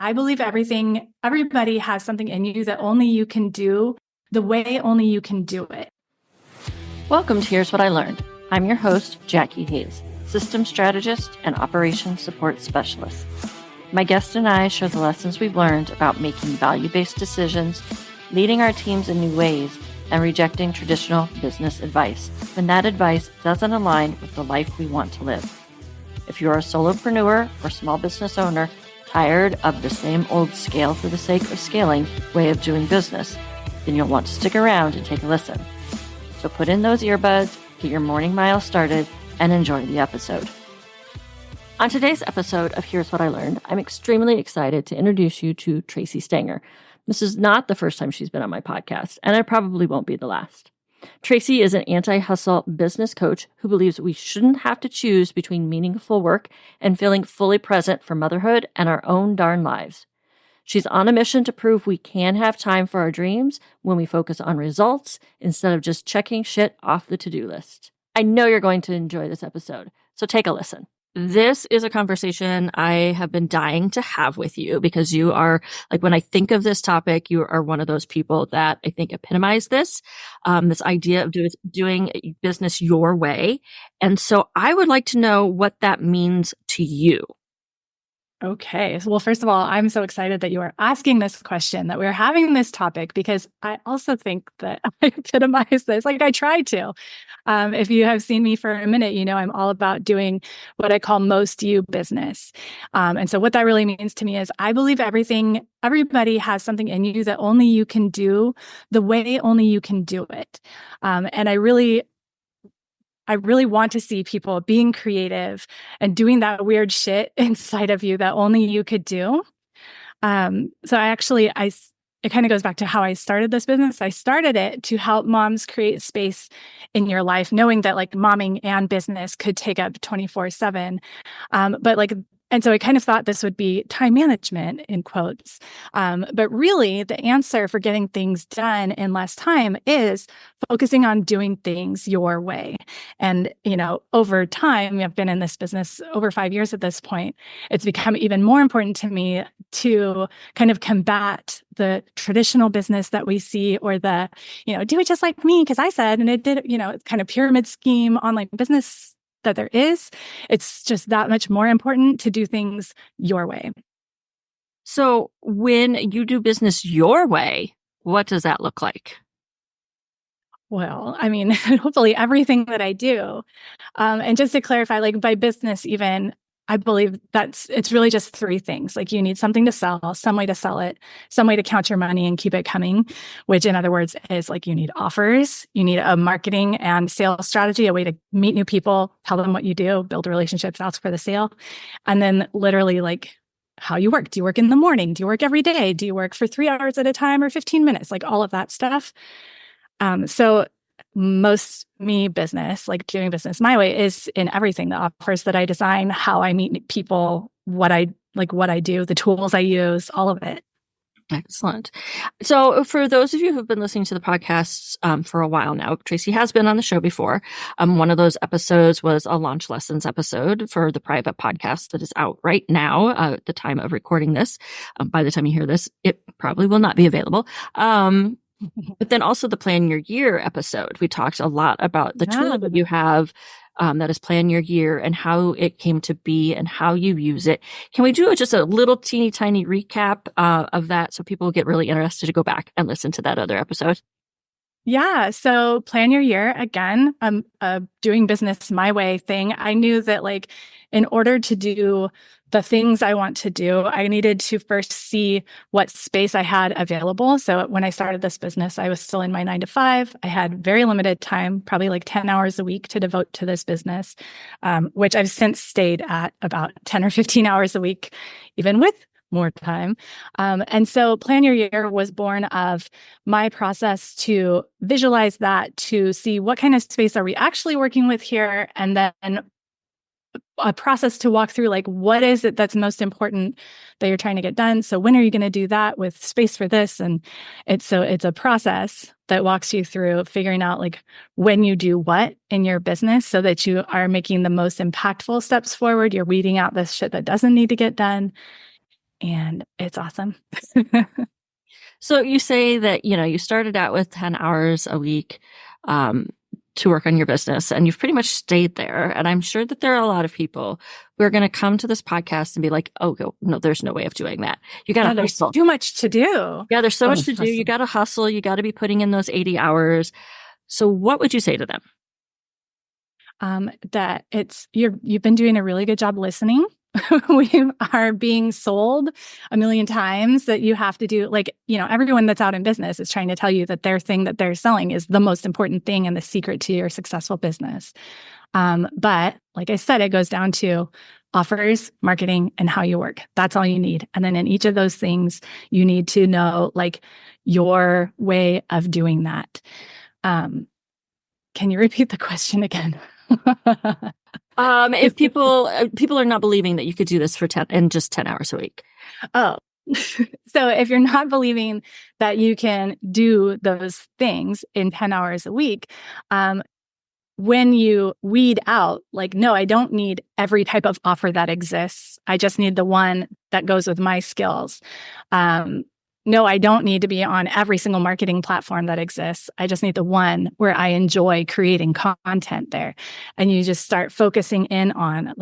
I believe everybody has something in you that only you can do the way only you can do it. Welcome to Here's What I Learned. I'm your host, Jackie Hayes, Systems Strategist and Operations Support Specialist. My guest and I share the lessons we've learned about making value-based decisions, leading our teams in new ways, and rejecting traditional business advice when that advice doesn't align with the life we want to live. If you're a solopreneur or small business owner tired of the same old scale for the sake of scaling way of doing business, then you'll want to stick around and take a listen. So put in those earbuds, get your morning mile started, and enjoy the episode. On today's episode of Here's What I Learned, I'm extremely excited to introduce you to Tracy Stanger. This is not the first time she's been on my podcast, and it probably won't be the last. Tracy is an anti-hustle business coach who believes we shouldn't have to choose between meaningful work and feeling fully present for motherhood and our own darn lives. She's on a mission to prove we can have time for our dreams when we focus on results instead of just checking shit off the to-do list. I know you're going to enjoy this episode, so take a listen. This is a conversation I have been dying to have with you because you are, like, when I think of this topic, you are one of those people that I think epitomize this idea of doing business your way. And so I would like to know what that means to you. Okay. Well, first of all, I'm so excited that you are asking this question, that we're having this topic, because I also think that I epitomize this. Like, I try to. If you have seen me for a minute, you know I'm all about doing what I call most you business. And so what that really means to me is I believe everybody has something in you that only you can do the way only you can do it. And I really want to see people being creative and doing that weird shit inside of you that only you could do. It kind of goes back to how I started this business. I started it to help moms create space in your life, knowing that like momming and business could take up 24/7. And so I kind of thought this would be time management in quotes. But really the answer for getting things done in less time is focusing on doing things your way. And, you know, over time, I've been in this business over 5 years at this point. It's become even more important to me to kind of combat the traditional business that we see, or the, you know, do it just like me because I said, and it did, you know, kind of pyramid scheme online business that there is. It's just that much more important to do things your way. So when you do business your way, what does that look like? Well, I mean, hopefully everything that I do. And just to clarify, like by business even, I believe it's really just three things. Like you need something to sell, some way to sell it, some way to count your money and keep it coming, which in other words is like you need offers, you need a marketing and sales strategy, a way to meet new people, tell them what you do, build relationships, ask for the sale. And then literally like how you work. Do you work in the morning? Do you work every day? Do you work for 3 hours at a time or 15 minutes? Like all of that stuff. So most me business, like doing business my way, is in everything. The offers that I design, how I meet people, what I do, the tools I use, all of it. Excellent. So for those of you who've been listening to the podcasts for a while now, Tracy has been on the show before. One of those episodes was a launch lessons episode for the private podcast that is out right now at the time of recording this. By the time you hear this, it probably will not be available. But then also the Plan Your Year episode. We talked a lot about the tool that you have that is Plan Your Year and how it came to be and how you use it. Can we do just a little teeny tiny recap of that so people get really interested to go back and listen to that other episode? Yeah. So Plan Your Year, again, doing business my way thing. I knew that like in order to do the things I want to do, I needed to first see what space I had available. So when I started this business, I was still in my 9 to 5. I had very limited time, probably like 10 hours a week to devote to this business, which I've since stayed at about 10 or 15 hours a week, even with more time. And so Plan Your Year was born of my process to visualize that, to see what kind of space are we actually working with here, and then a process to walk through, like, what is it that's most important that you're trying to get done? So when are you going to do that with space for this? And it's a process that walks you through figuring out like when you do what in your business so that you are making the most impactful steps forward. You're weeding out this shit that doesn't need to get done. and it's awesome. So you say that, you started out with 10 hours a week to work on your business, and you've pretty much stayed there. And I'm sure that there are a lot of people who are going to come to this podcast and be like, oh, no, there's no way of doing that. You got to There's hustle. too much to do. Yeah, there's so much to do. You got to hustle. You got to be putting in those 80 hours. So what would you say to them? That you've been doing a really good job listening. We are being sold a million times that you have to do, everyone that's out in business is trying to tell you that their thing that they're selling is the most important thing and the secret to your successful business. But like I said, it goes down to offers, marketing, and how you work. That's all you need. And then in each of those things, you need to know your way of doing that. Can you repeat the question again? If people are not believing that you could do this for 10 hours a week. Oh, so if you're not believing that you can do those things in 10 hours a week, when you weed out, no, I don't need every type of offer that exists. I just need the one that goes with my skills. No, I don't need to be on every single marketing platform that exists. I just need the one where I enjoy creating content there. And you just start focusing in on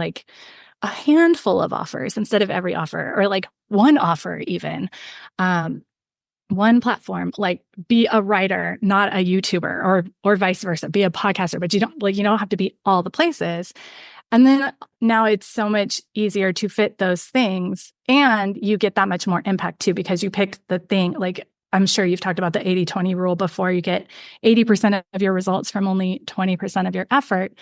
a handful of offers instead of every offer, or one offer even. One platform, be a writer, not a YouTuber, or vice versa, be a podcaster, but you don't have to be all the places. And then now it's so much easier to fit those things, and you get that much more impact too, because you picked the thing. I'm sure you've talked about the 80-20 rule before. You get 80% of your results from only 20% of your effort.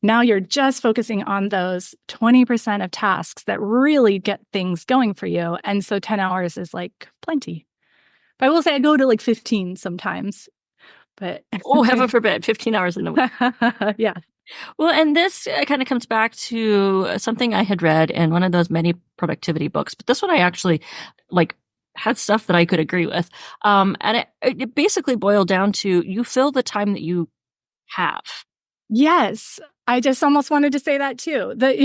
Now you're just focusing on those 20% of tasks that really get things going for you. And so 10 hours is plenty. But I will say I go to 15 sometimes. But oh, heaven forbid, 15 hours in a week. Yeah. Well, and this kind of comes back to something I had read in one of those many productivity books, but this one I actually had stuff that I could agree with. And it basically boiled down to you fill the time that you have. Yes. I just almost wanted to say that too. That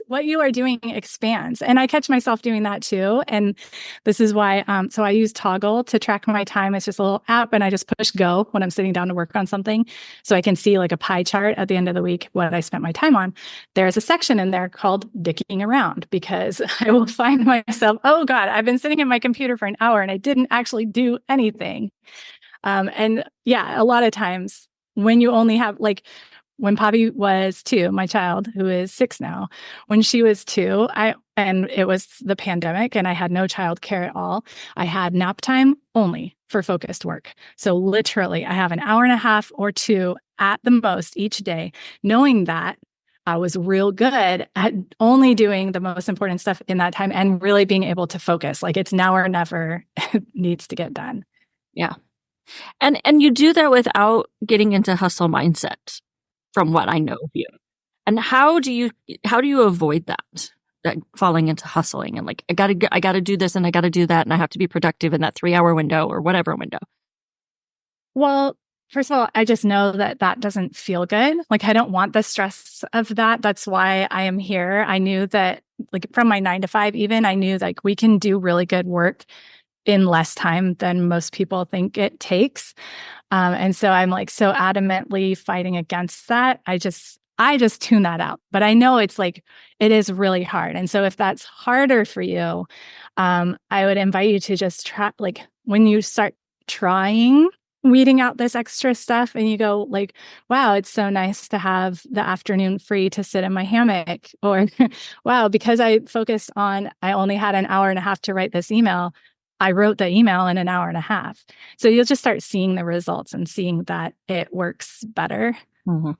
what you are doing expands. And I catch myself doing that too. And this is why, so I use Toggle to track my time. It's just a little app, and I just push go when I'm sitting down to work on something. So I can see a pie chart at the end of the week, what I spent my time on. There's a section in there called dicking around, because I will find myself, oh God, I've been sitting at my computer for an hour and I didn't actually do anything. And yeah, a lot of times when you only have when Poppy was 2, my child, who is 6 now, when she was 2, and it was the pandemic and I had no childcare at all. I had nap time only for focused work. So literally I have an hour and a half or 2 at the most each day, knowing that I was real good at only doing the most important stuff in that time and really being able to focus. It's now or never. It needs to get done. Yeah. And you do that without getting into hustle mindset, from what I know of you. And how do you avoid that falling into hustling and I gotta do this and I gotta do that and I have to be productive in that 3-hour window or whatever window? Well, first of all, I just know that doesn't feel good. I don't want the stress of that. That's why I am here. I knew that from my 9 to 5, even I knew we can do really good work in less time than most people think it takes. And so I'm so adamantly fighting against that. I just tune that out. But I know it's it is really hard. And so if that's harder for you, I would invite you to just try, when you start trying weeding out this extra stuff and you go wow, it's so nice to have the afternoon free to sit in my hammock, or wow, because I focused on, I only had an hour and a half to write this email, I wrote the email in an hour and a half. So you'll just start seeing the results and seeing that it works better. Mm-hmm.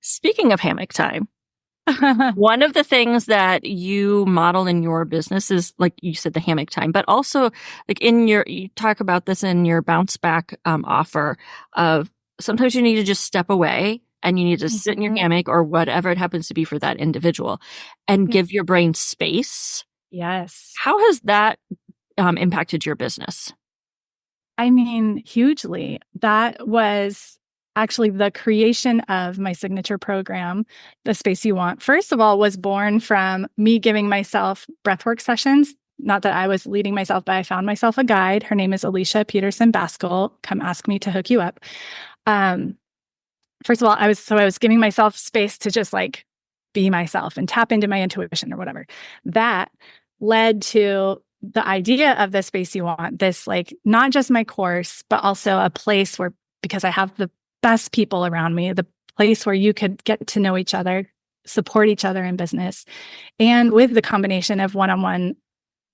Speaking of hammock time, one of the things that you model in your business is, you said, the hammock time, but also you talk about this in your bounce back offer of sometimes you need to just step away and you need to sit in your hammock or whatever it happens to be for that individual and give your brain space. Yes. How has that impacted your business? I mean, hugely. That was actually the creation of my signature program, The Space You Want, first of all, was born from me giving myself breathwork sessions. Not that I was leading myself, but I found myself a guide. Her name is Alicia Peterson Baskell. Come ask me to hook you up. First of all, I was giving myself space to just like be myself and tap into my intuition or whatever. That led to the idea of The Space You Want, this like not just my course, but also a place where, because I have the best people around me, the place where you could get to know each other, support each other in business, and with the combination of one-on-one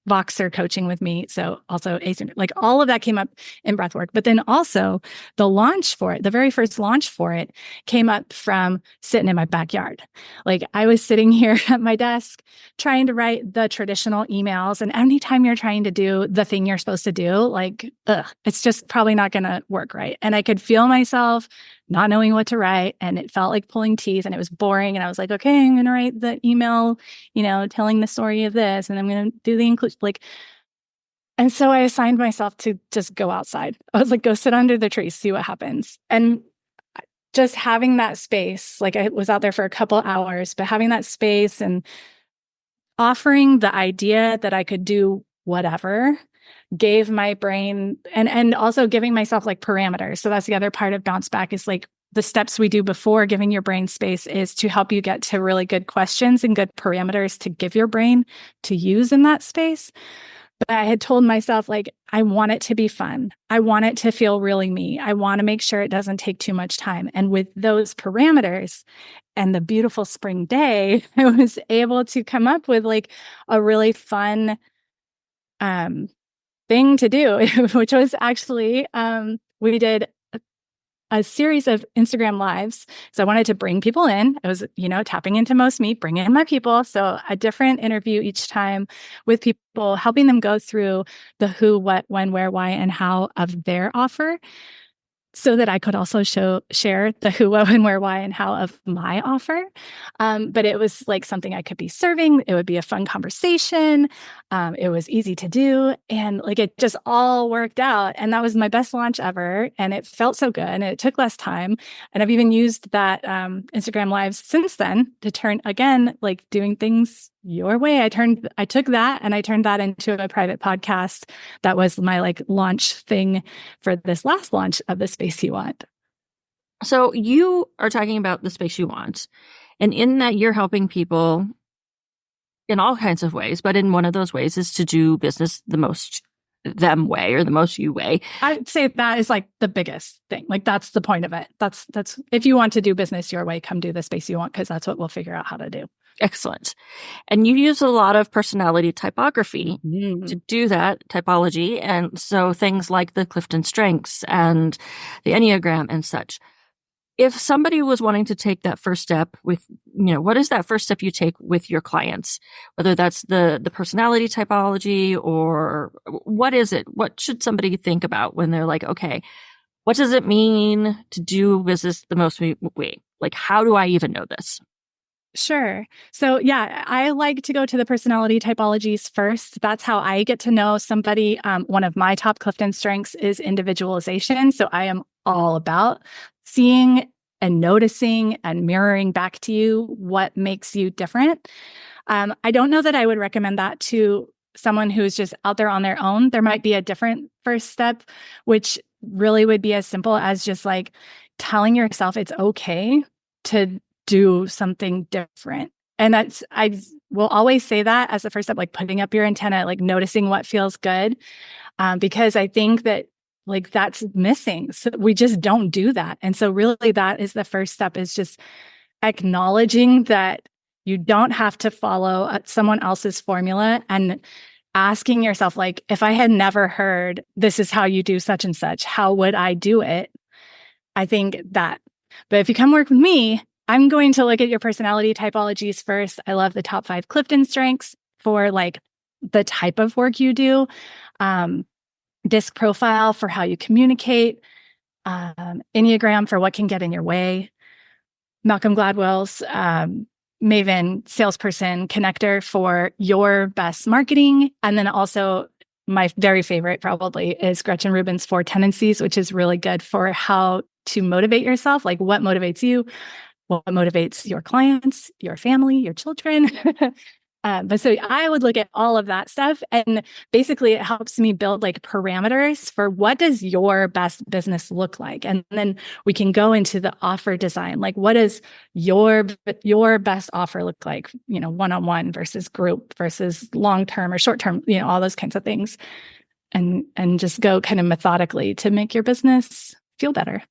Voxer coaching with me. So also asynchronous, like all of that came up in breathwork. But then also the launch for it, the very first launch for it came up from sitting in my backyard. Like I was sitting here at my desk trying to write the traditional emails. And anytime you're trying to do the thing you're supposed to do, like, it's just probably not going to work right. And I could feel myself not knowing what to write. And it felt like pulling teeth and it was boring. And I was like, okay, I'm going to write the email, telling the story of this. And I'm going to do the inclusion. And so I assigned myself to just go outside. I was like, go sit under the tree, see what happens. And just having that space, like I was out there for a couple hours, but having that space and offering the idea that I could do whatever gave my brain and also giving myself like parameters. So that's the other part of bounce back is like the steps we do before giving your brain space is to help you get to really good questions and good parameters to give your brain to use in that space. But I had told myself, like, I want it to be fun. I want it to feel really me. I want to make sure it doesn't take too much time. And with those parameters and the beautiful spring day, I was able to come up with like a really fun thing to do, which was actually, we did a series of Instagram lives. So I wanted to bring people in. I was, tapping into most me, bring in my people. So a different interview each time with people, helping them go through the who, what, when, where, why, and how of their offer, so that I could also share the who, what, when, where, why, and how of my offer. But it was like something I could be serving. It would be a fun conversation. It was easy to do. And like it just all worked out. And that was my best launch ever. And it felt so good. And it took less time. And I've even used that Instagram Lives since then to turn, again, like doing things your way. I took that and I turned that into a private podcast. That was my like launch thing for this last launch of The Space You Want. So you are talking about The Space You Want. And in that you're helping people in all kinds of ways, but in one of those ways is to do business the most them way or the most you way. I'd say that is like the biggest thing. Like that's the point of it. That's if you want to do business your way, come do The Space You Want, because that's what we'll figure out how to do. Excellent. And you use a lot of personality typography to do that, typology. And so things like the Clifton Strengths and the Enneagram and such. If somebody was wanting to take that first step with, what is that first step you take with your clients? Whether that's the personality typology or what is it? What should somebody think about when they're like, okay, what does it mean to do business the most way? Like, how do I even know this? Sure. So yeah, I like to go to the personality typologies first. That's how I get to know somebody. One of my top Clifton strengths is individualization. So I am all about seeing and noticing and mirroring back to you what makes you different. I don't know that I would recommend that to someone who's just out there on their own. There might be a different first step, which really would be as simple as just like telling yourself it's okay to do something different. And I will always say that as the first step, like putting up your antenna, like noticing what feels good. Because I think that like that's missing. So we just don't do that. And so really that is the first step, is just acknowledging that you don't have to follow someone else's formula, and asking yourself, like, if I had never heard this is how you do such and such, how would I do it? I think that. But if you come work with me, I'm going to look at your personality typologies first. I love the top 5 Clifton strengths for like the type of work you do. Disc profile for how you communicate. Enneagram for what can get in your way. Malcolm Gladwell's Maven salesperson connector for your best marketing. And then also my very favorite probably is Gretchen Rubin's 4 tendencies, which is really good for how to motivate yourself. Like what motivates you? What motivates your clients, your family, your children? But so I would look at all of that stuff, and basically it helps me build like parameters for what does your best business look like, and then we can go into the offer design. Like, what does your best offer look like? You know, one-on-one versus group versus long-term or short-term. You know, all those kinds of things, and just go kind of methodically to make your business feel better.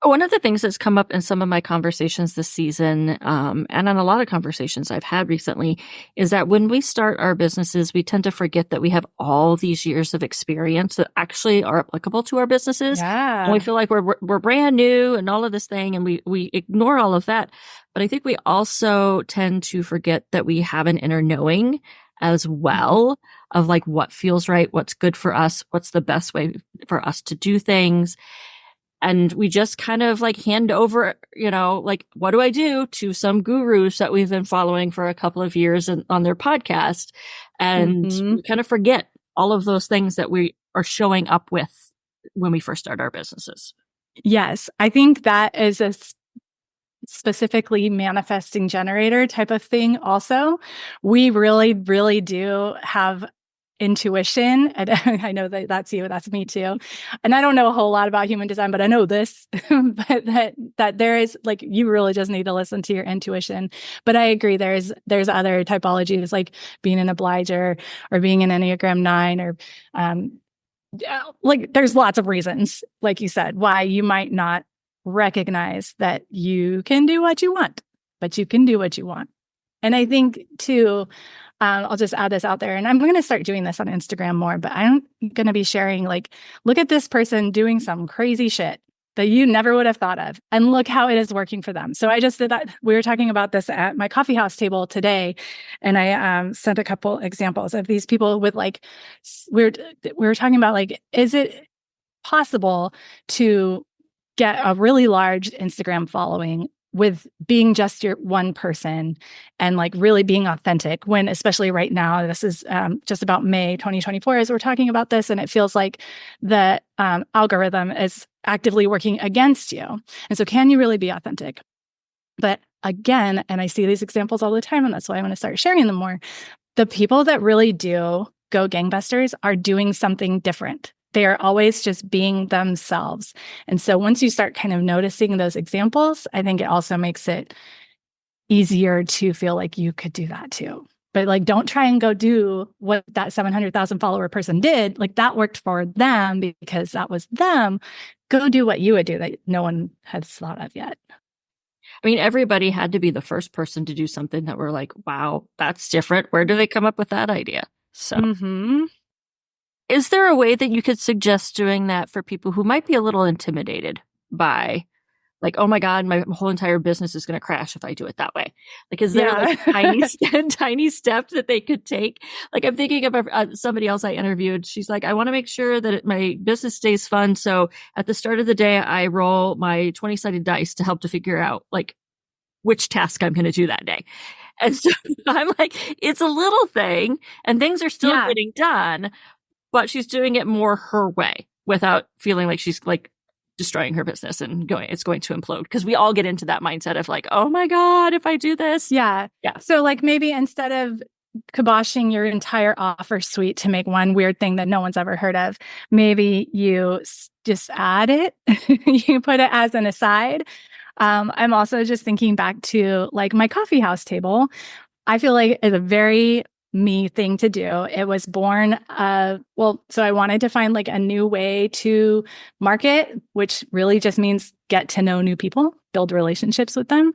One of the things that's come up in some of my conversations this season, and on a lot of conversations I've had recently, is that when we start our businesses, we tend to forget that we have all these years of experience that actually are applicable to our businesses. Yeah. And we feel like we're brand new and all of this thing, and we ignore all of that. But I think we also tend to forget that we have an inner knowing as well of like what feels right, what's good for us, what's the best way for us to do things. And we just kind of like hand over, you know, like, what do I do to some gurus that we've been following for a couple of years on their podcast. And we kind of forget all of those things that we are showing up with when we first start our businesses. Yes. I think that is a specifically manifesting generator type of thing. Also, we really, really do have intuition. And I know that that's you, that's me too. And I don't know a whole lot about human design, but I know this, but that there is like, you really just need to listen to your intuition. But I agree, there's other typologies like being an obliger or being an Enneagram 9 or like there's lots of reasons, like you said, why you might not recognize that you can do what you want, but you can do what you want. And I think too, I'll just add this out there, and I'm going to start doing this on Instagram more, but I'm going to be sharing like, look at this person doing some crazy shit that you never would have thought of, and look how it is working for them. So I just did that. We were talking about this at my coffee house table today, and I sent a couple examples of these people with like, we were talking about like, is it possible to get a really large Instagram following with being just your one person and like really being authentic when, especially right now, this is just about May 2024 as we're talking about this, and it feels like the algorithm is actively working against you. And so can you really be authentic? But again, and I see these examples all the time, and that's why I'm going to start sharing them more. The people that really do go gangbusters are doing something different. They are always just being themselves. And so once you start kind of noticing those examples, I think it also makes it easier to feel like you could do that too. But like, don't try and go do what that 700,000 follower person did. Like that worked for them because that was them. Go do what you would do that no one has thought of yet. I mean, everybody had to be the first person to do something that we're like, wow, that's different. Where do they come up with that idea? So is there a way that you could suggest doing that for people who might be a little intimidated by like, oh my God, my whole entire business is going to crash if I do it that way? Like, is there like tiny steps that they could take? Like, I'm thinking of somebody else I interviewed. She's like, I want to make sure that my business stays fun. So at the start of the day, I roll my 20-sided dice to help to figure out like which task I'm going to do that day. And so I'm like, it's a little thing and things are still getting done, but she's doing it more her way without feeling like she's like destroying her business and it's going to implode. Because we all get into that mindset of like, oh my God, if I do this. Yeah. So like maybe instead of kiboshing your entire offer suite to make one weird thing that no one's ever heard of, maybe you just add it. You put it as an aside. I'm also just thinking back to like my coffee house table. I feel like it's a very me thing to do. It was born, so I wanted to find like a new way to market, which really just means get to know new people, build relationships with them.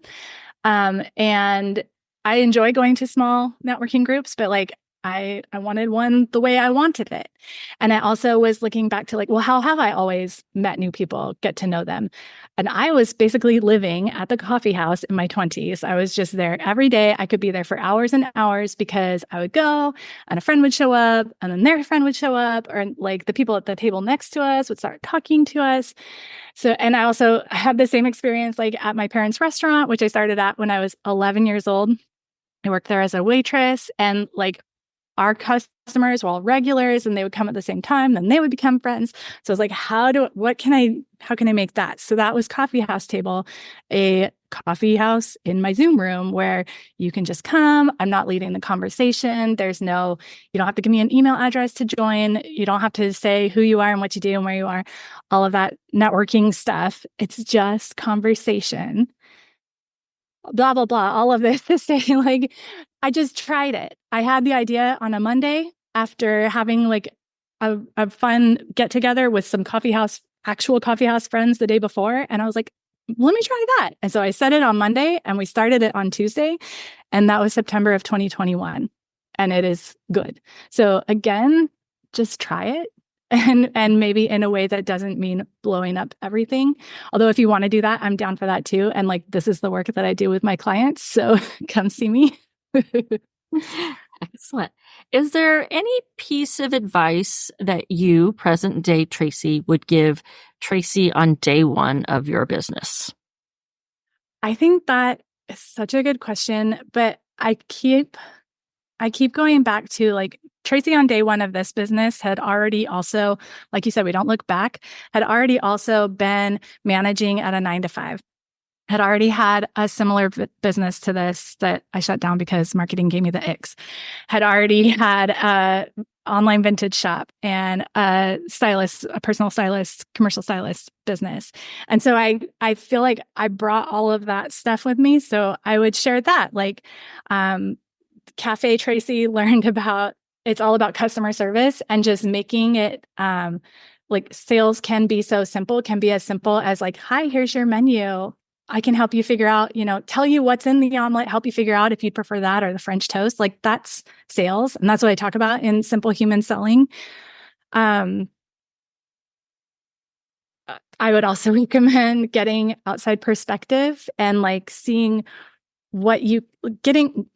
And I enjoy going to small networking groups, but like I wanted one the way I wanted it. And I also was looking back to like, well, how have I always met new people, get to know them? And I was basically living at the coffee house in my 20s. I was just there every day. I could be there for hours and hours because I would go and a friend would show up and then their friend would show up, or like the people at the table next to us would start talking to us. So, and I also had the same experience like at my parents' restaurant, which I started at when I was 11 years old. I worked there as a waitress, and like our customers were all regulars and they would come at the same time, then they would become friends. So I was like, how can I make that? So that was Coffee House Table, a coffee house in my Zoom room where you can just come. I'm not leading the conversation. You don't have to give me an email address to join. You don't have to say who you are and what you do and where you are, all of that networking stuff. It's just conversation. Blah, blah, blah, all of this to say, like, I just tried it. I had the idea on a Monday after having like a fun get together with some actual coffee house friends the day before. And I was like, let me try that. And so I set it on Monday and we started it on Tuesday. And that was September of 2021. And it is good. So again, just try it. And maybe in a way that doesn't mean blowing up everything. Although if you want to do that, I'm down for that too. And like, this is the work that I do with my clients. So come see me. Excellent. Is there any piece of advice that you, present day Tracy, would give Tracy on day one of your business? I think that is such a good question, but I keep going back to like Tracy on day one of this business had already also, like you said, we don't look back, had already also been managing at a 9-to-5, had already had a similar business to this that I shut down because marketing gave me the icks, had already had a online vintage shop and a personal stylist, commercial stylist business. And so I feel like I brought all of that stuff with me. So I would share that. Like, Cafe Tracy learned about, it's all about customer service and just making it, like sales can be so simple, can be as simple as like, hi, here's your menu. I can help you figure out, tell you what's in the omelet, help you figure out if you'd prefer that or the French toast. Like that's sales. And that's what I talk about in Simple Human Selling. I would also recommend getting outside perspective and like seeing getting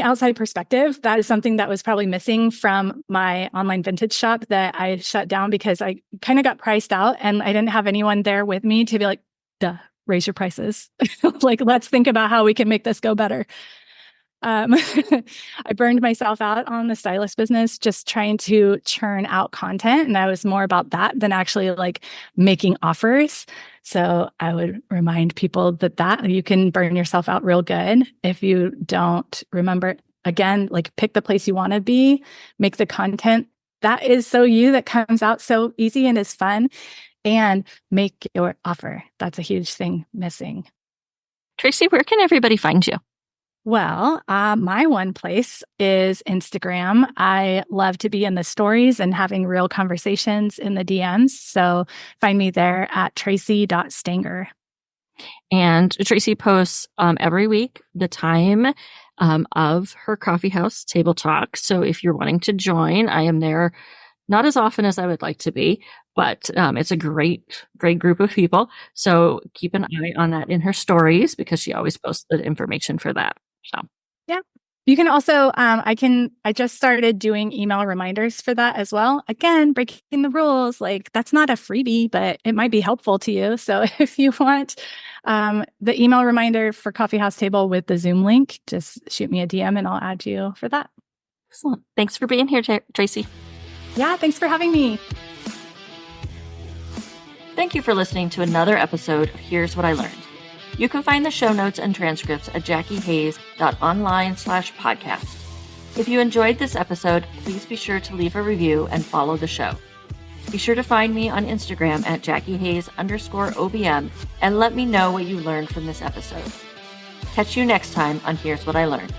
outside perspective. That is something that was probably missing from my online vintage shop that I shut down because I kind of got priced out and I didn't have anyone there with me to be like, duh, raise your prices. Like, let's think about how we can make this go better. I burned myself out on the stylist business, just trying to churn out content. And I was more about that than actually like making offers. So I would remind people that you can burn yourself out real good if you don't remember. Again, like pick the place you want to be, make the content that is so you, that comes out so easy and is fun, and make your offer. That's a huge thing missing. Tracy, where can everybody find you? Well, my one place is Instagram. I love to be in the stories and having real conversations in the DMs. So find me there at tracy.stanger. And Tracy posts every week the time of her coffee house table talk. So if you're wanting to join, I am there not as often as I would like to be, but it's a great group of people. So keep an eye on that in her stories because she always posts the information for that. So, yeah. You can also, I just started doing email reminders for that as well. Again, breaking the rules, like that's not a freebie, but it might be helpful to you. So if you want the email reminder for Coffee House Table with the Zoom link, just shoot me a DM and I'll add you for that. Excellent. Thanks for being here, Tracy. Yeah, thanks for having me. Thank you for listening to another episode of Here's What I Learned. You can find the show notes and transcripts at jackiehayes.online/podcast. If you enjoyed this episode, please be sure to leave a review and follow the show. Be sure to find me on Instagram at JackieHayes_OBM and let me know what you learned from this episode. Catch you next time on Here's What I Learned.